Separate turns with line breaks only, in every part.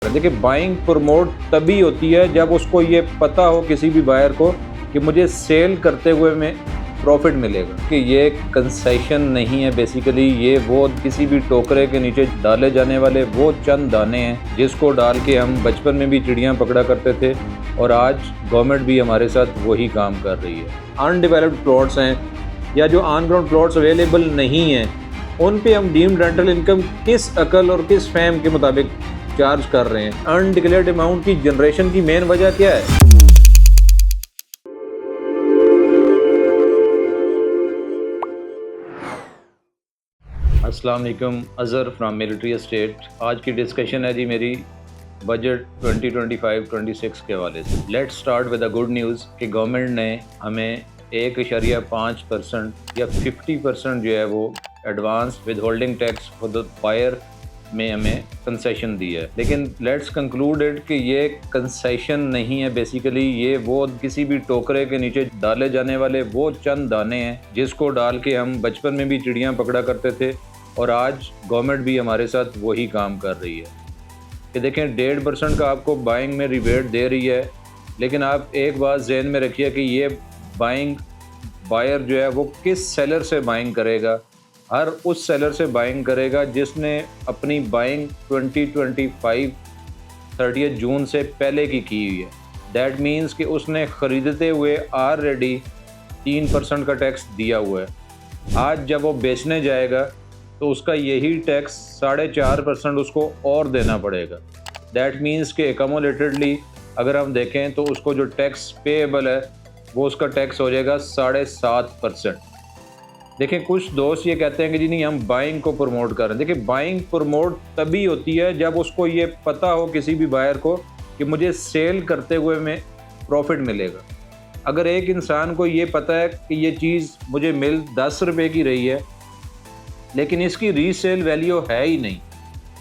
देखिए, buying promote तभी होती है जब उसको ये पता हो किसी भी बायर को कि मुझे सेल करते हुए में प्रॉफिट मिलेगा। कि ये कंसेशन नहीं है, बेसिकली ये वो किसी भी टोकरे के नीचे डाले जाने वाले वो चंद दाने हैं जिसको डाल के हम बचपन में भी चिड़ियाँ पकड़ा करते थे और आज गवर्नमेंट भी हमारे साथ वही काम कर रही है। अनडेवलप्ड प्लॉट्स हैं या जो ऑन ग्राउंड प्लॉट्स अवेलेबल नहीं हैं, उन पे हम डीम्ड रेंटल इनकम किस अकल और किस फहम के मुताबिक चार्ज कर रहे हैं। अनडिक्लेयर्ड अमाउंट की जनरेशन की मेन वजह क्या है? अस्सलाम वालेकुम, अज़हर फ्राम मिलिट्री एस्टेट। आज की डिस्कशन है जी मेरी बजट 2025-26 के हवाले से। Let's start with the good news कि गवर्नमेंट ने हमें 1.5% या 50% जो है वो advance withholding tax for the buyer में हमें कंसेशन दी है। लेकिन लेट्स कंक्लूडेड कि ये कंसेशन नहीं है, बेसिकली ये वो किसी भी टोकरे के नीचे डाले जाने वाले वो चंद दाने हैं जिसको डाल के हम बचपन में भी चिड़ियाँ पकड़ा करते थे और आज गवर्नमेंट भी हमारे साथ वही काम कर रही है। कि देखें, 1.5% का आपको बाइंग में रिबेट दे रही है, लेकिन आप एक बात जहन में रखिए कि ये बाइंग बायर जो है वो किस सेलर से बाइंग करेगा। हर उस सेलर से बाइंग करेगा जिसने अपनी बाइंग 2025 30 जून से पहले की हुई है। दैट मीन्स कि उसने ख़रीदते हुए ऑलरेडी 3% का टैक्स दिया हुआ है। आज जब वो बेचने जाएगा तो उसका यही टैक्स 4.5% उसको और देना पड़ेगा। दैट मीन्स कि एकमोलेटेडली अगर हम देखें तो उसको जो टैक्स पेएबल है वो उसका टैक्स हो जाएगा 7.5%। देखिए, कुछ दोस्त ये कहते हैं कि जी नहीं, हम बाइंग को प्रमोट कर रहे हैं। देखिए, बाइंग प्रमोट तभी होती है जब उसको ये पता हो किसी भी बायर को कि मुझे सेल करते हुए में प्रॉफिट मिलेगा। अगर एक इंसान को ये पता है कि ये चीज़ मुझे मिल 10 रुपये की रही है लेकिन इसकी रीसेल वैल्यू है ही नहीं।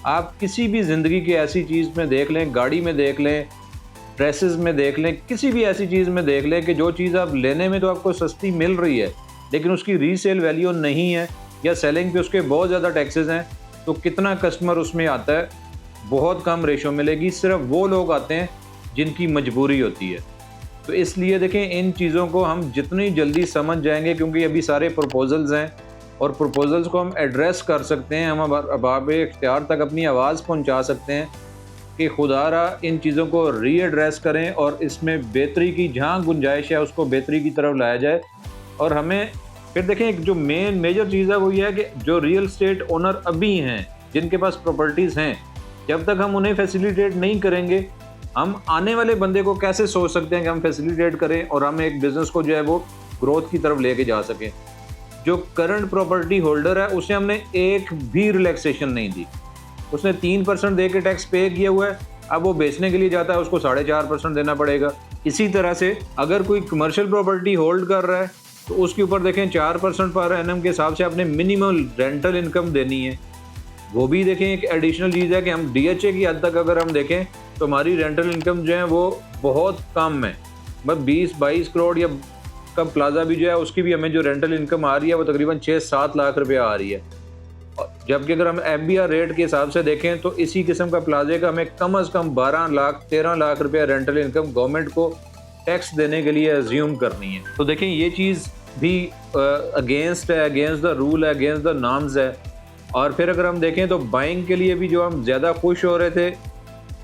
आप किसी भी ज़िंदगी की ऐसी चीज़ में देख लें, गाड़ी में देख लें, ड्रेसेस में देख लें, किसी भी ऐसी चीज़ में देख लें कि जो चीज़ आप लेने में तो आपको सस्ती मिल रही है लेकिन उसकी रीसेल वैल्यू नहीं है या सेलिंग पे उसके बहुत ज़्यादा टैक्सेस हैं, तो कितना कस्टमर उसमें आता है? बहुत कम रेशो मिलेगी। सिर्फ वो लोग आते हैं जिनकी मजबूरी होती है। तो इसलिए देखें, इन चीज़ों को हम जितनी जल्दी समझ जाएंगे, क्योंकि अभी सारे प्रपोजल्स हैं और प्रपोजल्स को हम एड्रेस कर सकते हैं, हम अबाब इख्तियार तक अपनी आवाज़ पहुंचा सकते हैं कि खुदारा इन चीज़ों को रीएड्रेस करें और इसमें बेहतरी की जहाँ गुंजाइश है उसको बेहतरी की तरफ लाया जाए। और हमें फिर देखें, एक जो मेजर चीज़ है वो ये है कि जो रियल स्टेट ओनर अभी हैं, जिनके पास प्रॉपर्टीज़ हैं, जब तक हम उन्हें फैसिलिटेट नहीं करेंगे, हम आने वाले बंदे को कैसे सोच सकते हैं कि हम फैसिलिटेट करें और हम एक बिज़नेस को जो है वो ग्रोथ की तरफ लेके जा सकें। जो करंट प्रॉपर्टी होल्डर है उसे हमने एक भी रिलैक्सेशन नहीं दी। उसने 3% दे के टैक्स पे किया हुआ है, अब वो बेचने के लिए जाता है उसको 4.5% देना पड़ेगा। इसी तरह से अगर कोई कमर्शियल प्रॉपर्टी होल्ड कर रहा है तो उसके ऊपर देखें 4% पर एनम के हिसाब से आपने मिनिमम रेंटल इनकम देनी है। वो भी देखें, एक एडिशनल चीज़ है कि हम DHA की हद तक अगर हम देखें तो हमारी रेंटल इनकम जो है वो बहुत कम है। बस 20-22 करोड़ या का प्लाजा भी जो है उसकी भी हमें जो रेंटल इनकम आ रही है वो तकरीबन 6-7 लाख रुपये आ रही है। जबकि अगर हम MBR रेट के हिसाब से देखें तो इसी किस्म का प्लाजे का हमें कम से कम 12-13 लाख रुपये रेंटल इनकम गवर्नमेंट को टैक्स देने के लिए एज्यूम करनी है। तो देखें, ये चीज़ भी अगेंस्ट है, अगेंस्ट द रूल है, अगेंस्ट द नॉर्म्स है। और फिर अगर हम देखें तो बाइंग के लिए भी जो हम ज़्यादा खुश हो रहे थे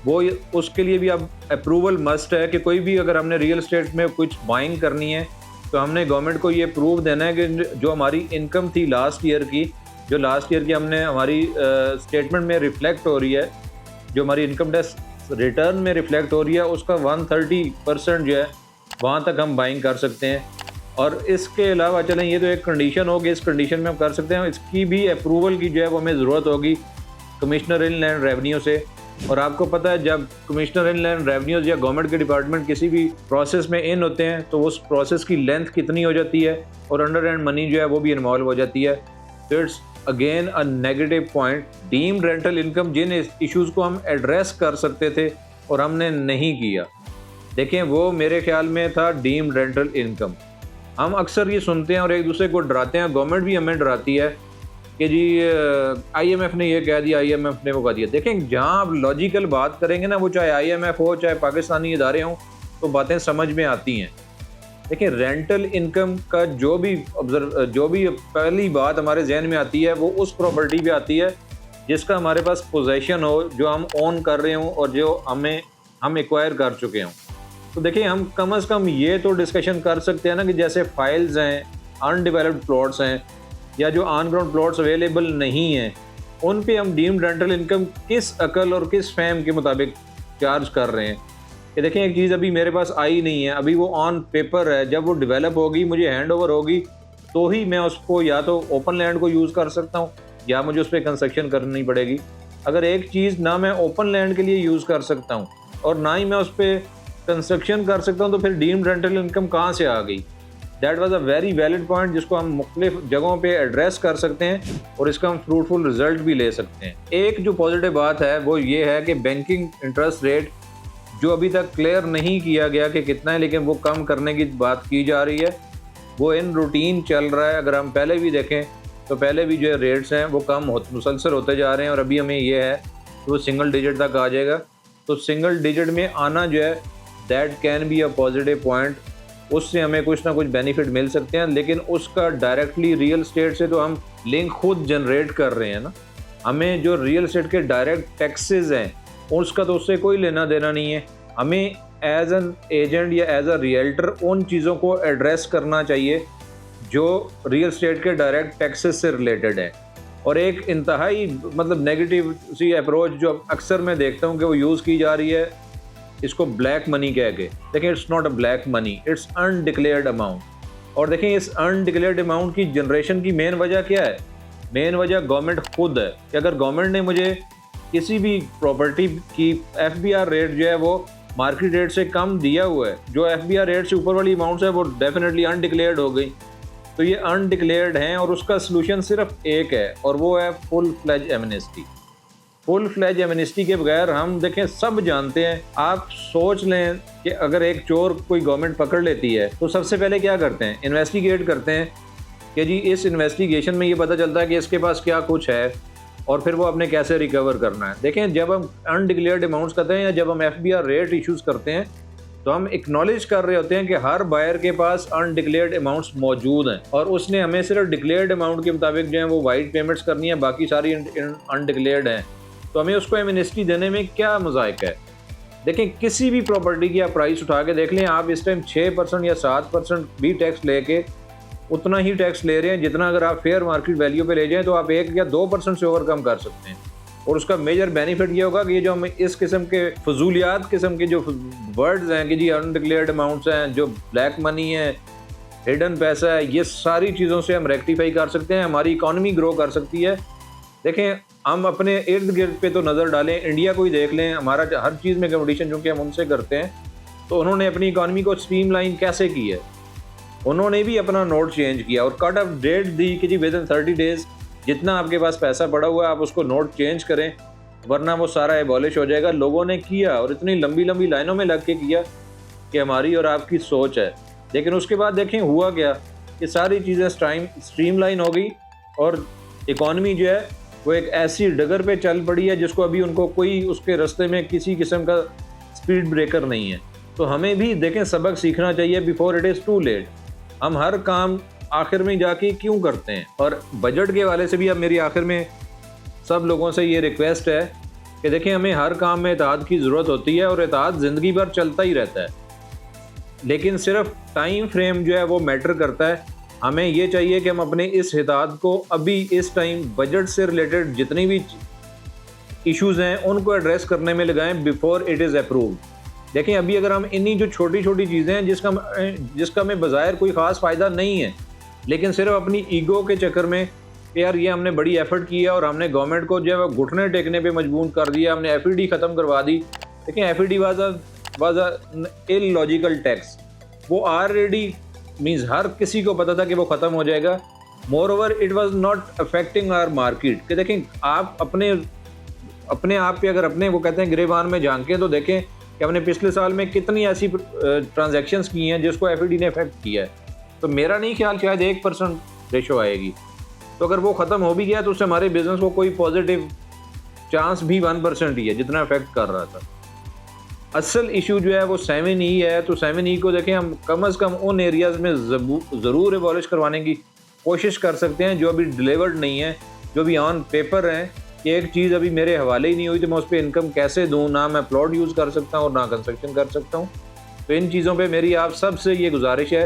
वो उसके लिए भी अब अप्रूवल मस्ट है कि कोई भी अगर हमने रियल एस्टेट में कुछ बाइंग करनी है तो हमने गवर्नमेंट को ये प्रूव देना है कि जो हमारी इनकम थी लास्ट ईयर की हमने हमारी स्टेटमेंट में रिफ्लेक्ट हो रही है, जो हमारी इनकम टैक्स रिटर्न में रिफ्लेक्ट हो रही है, उसका 130% जो है वहाँ तक हम बाइंग कर सकते हैं। और इसके अलावा चलें, ये तो एक कंडीशन होगी, इस कंडीशन में हम कर सकते हैं। इसकी भी अप्रूवल की जो है वो हमें ज़रूरत होगी कमिश्नर इनलैंड रेवेन्यू से। और आपको पता है, जब कमिश्नर इनलैंड रेवेन्यूज़ या गवर्नमेंट के डिपार्टमेंट किसी भी प्रोसेस में इन होते हैं तो उस प्रोसेस की लेंथ कितनी हो जाती है और अंडर एंड मनी जो है वो भी इन्वॉल्व हो जाती है। तो it's again a negative point. Deemed rental income, जिन इश्यूज़ को हम एड्रेस कर सकते थे और हमने नहीं किया, देखें वो मेरे ख्याल में था डीम्ड रेंटल इनकम। हम अक्सर ये सुनते हैं और एक दूसरे को डराते हैं, गवर्नमेंट भी हमें डराती है कि जी IMF ने ये कह दिया, IMF ने वो कह दिया। देखें, जहाँ आप लॉजिकल बात करेंगे ना, वो चाहे IMF हो चाहे पाकिस्तानी इदारे हों, तो बातें समझ में आती हैं। देखिए, रेंटल इनकम का जो भी पहली बात हमारे जहन में आती है वो उस प्रॉपर्टी पे आती है जिसका हमारे पास पोजेशन हो, जो हम ओन कर रहे हों और जो हम एक्वायर कर चुके हों। तो देखिए, हम कम से कम ये तो डिस्कशन कर सकते हैं ना कि जैसे फाइल्स हैं, अनडेवलप्ड प्लॉट्स हैं, या जो ऑन ग्राउंड प्लॉट्स अवेलेबल नहीं हैं, उन पे हम डीम्ड रेंटल इनकम किस अकल और किस फैम के मुताबिक चार्ज कर रहे हैं। कि देखें, एक चीज़ अभी मेरे पास आई नहीं है, अभी वो ऑन पेपर है, जब वो डेवलप होगी, मुझे हैंड ओवर होगी, तो ही मैं उसको या तो ओपन लैंड को यूज़ कर सकता हूँ या मुझे उस पर कंस्ट्रक्शन करनी पड़ेगी। अगर एक चीज़ ना मैं ओपन लैंड के लिए यूज़ कर सकता हूँ और ना ही मैं उस पर कंस्ट्रक्शन कर सकता हूँ, तो फिर डीम्ड रेंटल इनकम कहाँ से आ गई? That was a very valid point, जिसको हम मुख्तलिफ जगहों पे एड्रेस कर सकते हैं और इसका हम फ्रूटफुल रिजल्ट भी ले सकते हैं। एक जो पॉजिटिव बात है वो ये है कि बैंकिंग इंटरेस्ट रेट जो अभी तक क्लियर नहीं किया गया कि कितना है, लेकिन वो कम करने की बात की जा रही है, वो इन रूटीन चल रहा है। अगर हम पहले भी देखें तो पहले भी जो रेट्स हैं वो मुसलसल होते जा रहे हैं और अभी हमें ये है कि वो सिंगल डिजिट तक आ जाएगा। तो सिंगल डिजिट में आना जो है, that can be a positive point, उससे हमें कुछ ना कुछ बेनिफिट मिल सकते हैं। लेकिन उसका डायरेक्टली रियल एस्टेट से तो हम लिंक खुद जनरेट कर रहे हैं ना, हमें जो रियल एस्टेट के डायरेक्ट टैक्सेस हैं उसका तो उससे कोई लेना देना नहीं है। हमें एज एन एजेंट या एज अ रियल्टर उन चीज़ों को एड्रेस करना चाहिए जो रियल एस्टेट के डायरेक्ट टैक्सेस से रिलेटेड है। और एक इंतहाई नेगेटिव सी अप्रोच जो अक्सर मैं देखता हूँ कि वो यूज़ की जा रही है, इसको ब्लैक मनी कह के। देखिए, it's not a black money, it's undeclared amount. और देखें, इस अनडिक्लेयर्ड अमाउंट की जनरेशन की मेन वजह क्या है? मेन वजह गवर्नमेंट खुद है कि अगर गवर्नमेंट ने मुझे किसी भी प्रॉपर्टी की FBR रेट जो है वो मार्केट रेट से कम दिया हुआ है, जो FBR रेट से ऊपर वाली अमाउंट्स है वो डेफिनेटली अनडिक्लेयर्ड हो गई। तो ये अनडिक्लेयर्ड हैं और उसका सलूशन सिर्फ एक है और वो है full fledge amnesty. Full fledge amnesty के बगैर हम देखें, सब जानते हैं, आप सोच लें कि अगर एक चोर कोई गवर्नमेंट पकड़ लेती है तो सबसे पहले क्या करते हैं? इन्वेस्टिगेट करते हैं कि जी इस इन्वेस्टिगेशन में ये पता चलता है कि इसके पास क्या कुछ है और फिर वो अपने कैसे रिकवर करना है। देखें, जब हम अनडिक्लेयर्ड अमाउंट्स करते हैं या जब हम FBR रेट इश्यूज़ करते हैं तो हम एक्नॉलेज कर रहे होते हैं कि हर बायर के पास अनडिक्लेयर्ड अमाउंट्स मौजूद हैं और उसने हमें सिर्फ डिक्लेयर्ड अमाउंट के मुताबिक जो है वो वाइड पेमेंट्स करनी है, बाकी सारी अनडिक्लेयर्ड हैं। तो हमें उसको एमनेस्टी देने में क्या मज़ायक है? देखें, किसी भी प्रॉपर्टी की आप प्राइस उठा के देख लें, आप इस टाइम 6% या 7% भी टैक्स लेके उतना ही टैक्स ले रहे हैं जितना अगर आप फेयर मार्केट वैल्यू पे ले जाएं तो आप 1 या 2% से ओवरकम कर सकते हैं। और उसका मेजर बेनिफिट ये होगा कि ये जो हम इस किस्म के फजूलियात किस्म के जो वर्ड्स हैं कि जी अनडिक्लेयर्ड अमाउंट्स हैं, जो ब्लैक मनी है, हिडन पैसा है, ये सारी चीज़ों से हम रेक्टिफाई कर सकते हैं, हमारी इकॉनमी ग्रो कर सकती है। देखें, हम अपने इर्द गिर्द पे तो नज़र डालें, इंडिया को ही देख लें, हमारा हर चीज़ में कंपटीशन चूँकि हम उनसे करते हैं, तो उन्होंने अपनी इकॉनमी को स्ट्रीमलाइन कैसे की है? उन्होंने भी अपना नोट चेंज किया और कट ऑफ डेट दी कि जी विदिन 30 डेज़ जितना आपके पास पैसा पड़ा हुआ है आप उसको नोट चेंज करें, वरना वो सारा एबॉलिश हो जाएगा। लोगों ने किया और इतनी लंबी लंबी लाइनों में लग के किया कि हमारी और आपकी सोच है। लेकिन उसके बाद देखें हुआ क्या कि सारी चीज़ें स्ट्रीमलाइन हो गई और इकॉनमी जो है वो एक ऐसी डगर पे चल पड़ी है जिसको अभी उनको कोई उसके रास्ते में किसी किस्म का स्पीड ब्रेकर नहीं है। तो हमें भी देखें सबक सीखना चाहिए before it is too late. हम हर काम आखिर में जाके क्यों करते हैं? और बजट के हवाले से भी अब मेरी आखिर में सब लोगों से ये रिक्वेस्ट है कि देखें, हमें हर काम में इत्तेहाद की ज़रूरत होती है और इत्तेहाद ज़िंदगी भर चलता ही रहता है, लेकिन सिर्फ टाइम फ्रेम जो है वो मैटर करता है। हमें ये चाहिए कि हम अपने इस इत्तेहाद को अभी इस टाइम बजट से रिलेटेड जितनी भी इश्यूज़ हैं उनको एड्रेस करने में लगाएं बिफोर इट इज़ अप्रूव्ड। देखें, अभी अगर हम इन्हीं जो छोटी छोटी चीज़ें हैं जिसका हमें बाज़ाहिर कोई ख़ास फ़ायदा नहीं है, लेकिन सिर्फ अपनी ईगो के चक्कर में कि यार ये हमने बड़ी एफर्ट की है और हमने गवर्नमेंट को जो है घुटने टेकने पे मजबूर कर दिया, हमने FED ख़त्म करवा दी। लेकिन FED was a illogical tax. वो ऑलरेडी मीन्स हर किसी को पता था कि वो ख़त्म हो जाएगा। Moreover it was not affecting our market. कि देखें, आप अपने आप पे अगर अपने वो कहते हैं गिरेबान में झांकें तो देखें कि हमने पिछले साल में कितनी ऐसी ट्रांजैक्शंस की हैं जिसको FED ने अफेक्ट किया है। तो मेरा नहीं ख्याल शायद 1% रेशो आएगी। तो अगर वो ख़त्म हो भी गया तो उससे हमारे बिजनेस को कोई पॉजिटिव चांस भी 1% ही है जितना इफेक्ट कर रहा था। असल इशू जो है वो 7E है। तो 7E को देखें, हम कम से कम उन एरियाज़ में ज़रूर एबॉलिश करवाने की कोशिश कर सकते हैं जो अभी डिलीवर्ड नहीं है, जो भी ऑन पेपर हैं कि एक चीज़ अभी मेरे हवाले ही नहीं हुई तो मैं उस पर इनकम कैसे दूँ, ना मैं प्लॉट यूज़ कर सकता हूँ और ना कंस्ट्रक्शन कर सकता हूँ। तो इन चीज़ों पे मेरी आप सबसे ये गुजारिश है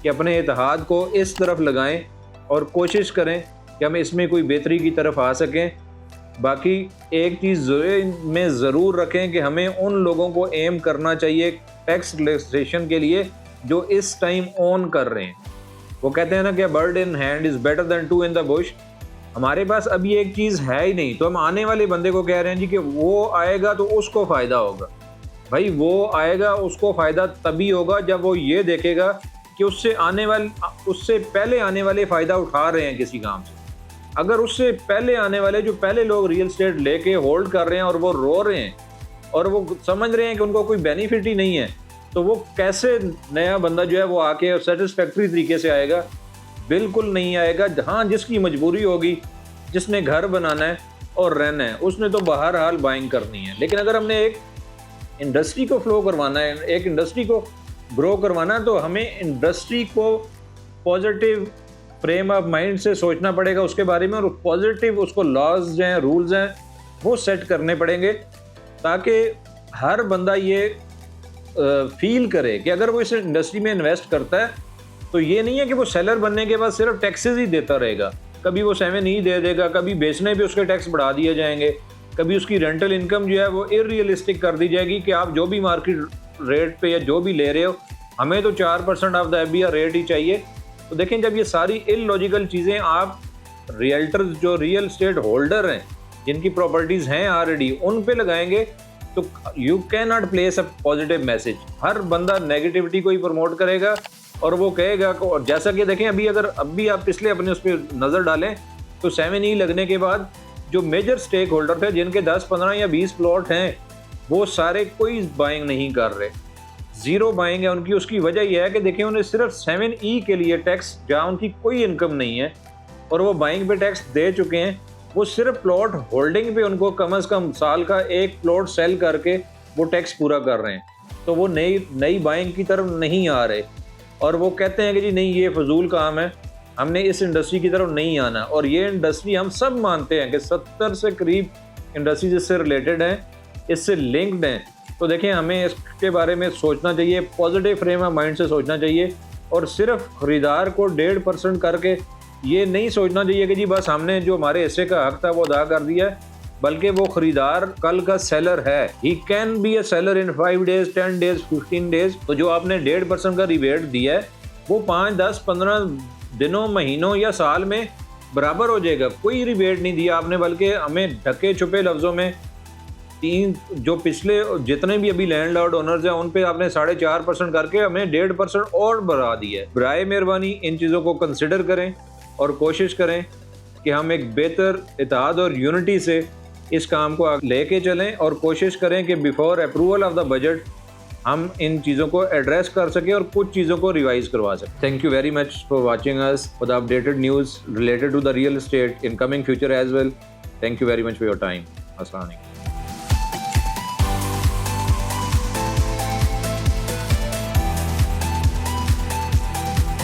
कि अपने इत्तेहाद को इस तरफ लगाएं और कोशिश करें कि हम इसमें कोई बेहतरी की तरफ आ सकें। बाकी एक चीज़ में ज़रूर रखें कि हमें उन लोगों को एम करना चाहिए टैक्स रिलैक्सेशन के लिए जो इस टाइम ऑन कर रहे हैं। वो कहते हैं ना कि bird in hand is better than two in the bush. हमारे पास अभी एक चीज़ है ही नहीं, तो हम आने वाले बंदे को कह रहे हैं जी कि वो आएगा तो उसको फ़ायदा होगा। भाई वो आएगा, उसको फ़ायदा तभी होगा जब वो ये देखेगा कि उससे पहले आने वाले फ़ायदा उठा रहे हैं किसी काम से। अगर उससे पहले आने वाले जो पहले लोग रियल एस्टेट लेके होल्ड कर रहे हैं और वो रो रहे हैं और वो समझ रहे हैं कि उनको कोई बेनिफिट ही नहीं है, तो वो कैसे नया बंदा जो है वो आके सेटिस्फैक्ट्री तरीके से आएगा? बिल्कुल नहीं आएगा। हाँ, जिसकी मजबूरी होगी, जिसने घर बनाना है और रहना है, उसने तो बहरहाल बाइंग करनी है। लेकिन अगर हमने एक इंडस्ट्री को फ्लो करवाना है, एक इंडस्ट्री को ग्रो करवाना है, तो हमें इंडस्ट्री को पॉजिटिव फ्रेम ऑफ माइंड से सोचना पड़ेगा उसके बारे में, और पॉजिटिव उसको लॉज हैं, रूल्स हैं, वो सेट करने पड़ेंगे ताकि हर बंदा ये फील करे कि अगर वो इस इंडस्ट्री में इन्वेस्ट करता है तो ये नहीं है कि वो सेलर बनने के बाद सिर्फ टैक्सेस ही देता रहेगा। कभी वो 7E दे देगा, कभी बेचने पे उसके टैक्स बढ़ा दिए जाएंगे, कभी उसकी रेंटल इनकम जो है वो इरियलिस्टिक कर दी जाएगी कि आप जो भी मार्केट रेट पे या जो भी ले रहे हो, हमें तो 4% ऑफ द FBR रेट ही चाहिए। तो देखें, जब ये सारी इलॉजिकल चीज़ें आप रियल्टर्स जो रियल स्टेट होल्डर हैं, जिनकी प्रॉपर्टीज़ हैं ऑलरेडी, उन पे लगाएंगे तो you can not place a positive message. हर बंदा नेगेटिविटी को ही प्रमोट करेगा और वो कहेगा। और जैसा कि देखें, अभी आप पिछले अपने उस पर नज़र डालें तो 7E लगने के बाद जो मेजर स्टेक होल्डर थे, जिनके 10, 15 या 20 प्लॉट हैं, वो सारे कोई बाइंग नहीं कर रहे, ज़ीरो बाइंग है उनकी। उसकी वजह यह है कि देखिए, उन्हें सिर्फ 7E के लिए टैक्स, जहाँ उनकी कोई इनकम नहीं है और वो बाइंग पे टैक्स दे चुके हैं, वो सिर्फ प्लॉट होल्डिंग पे उनको कम से कम साल का एक प्लॉट सेल करके वो टैक्स पूरा कर रहे हैं। तो वो नई बाइंग की तरफ नहीं आ रहे और वो कहते हैं कि जी नहीं, ये फजूल काम है, हमने इस इंडस्ट्री की तरफ नहीं आना। और ये इंडस्ट्री हम सब मानते हैं कि 70 से करीब इंडस्ट्रीज इससे रिलेटेड हैं, इससे लिंक्ड हैं। तो देखें, हमें इसके बारे में सोचना चाहिए, पॉजिटिव फ्रेम ऑफ माइंड से सोचना चाहिए और सिर्फ ख़रीदार को 1.5% करके ये नहीं सोचना चाहिए कि जी बस हमने जो हमारे हिस्से का हक था वो अदा कर दिया है, बल्कि वो ख़रीदार कल का सेलर है। He can be a seller in 5 days, 10 days, 15 days. तो जो आपने 1.5% का रिबेट दिया है वो 5, 10, 15 दिनों, महीनों या साल में बराबर हो जाएगा। कोई रिबेट नहीं दिया आपने, बल्कि हमें ढके छुपे लफ्ज़ों में जो पिछले जितने भी अभी लैंडलॉर्ड ओनर्स हैं उन पे आपने 4.5% करके हमें 1.5% और बढ़ा दिया है। बराए मेहरबानी इन चीज़ों को कंसिडर करें और कोशिश करें कि हम एक बेहतर इत्तेहाद और यूनिटी से इस काम को लेके चलें और कोशिश करें कि before approval of the budget हम इन चीज़ों को एड्रेस कर सकें और कुछ चीज़ों को रिवाइज करवा सकें। Thank you very much for watching us for the updated news related to the real estate in coming future as well. Thank you very much for your time. अस्सलाम वालेकुम।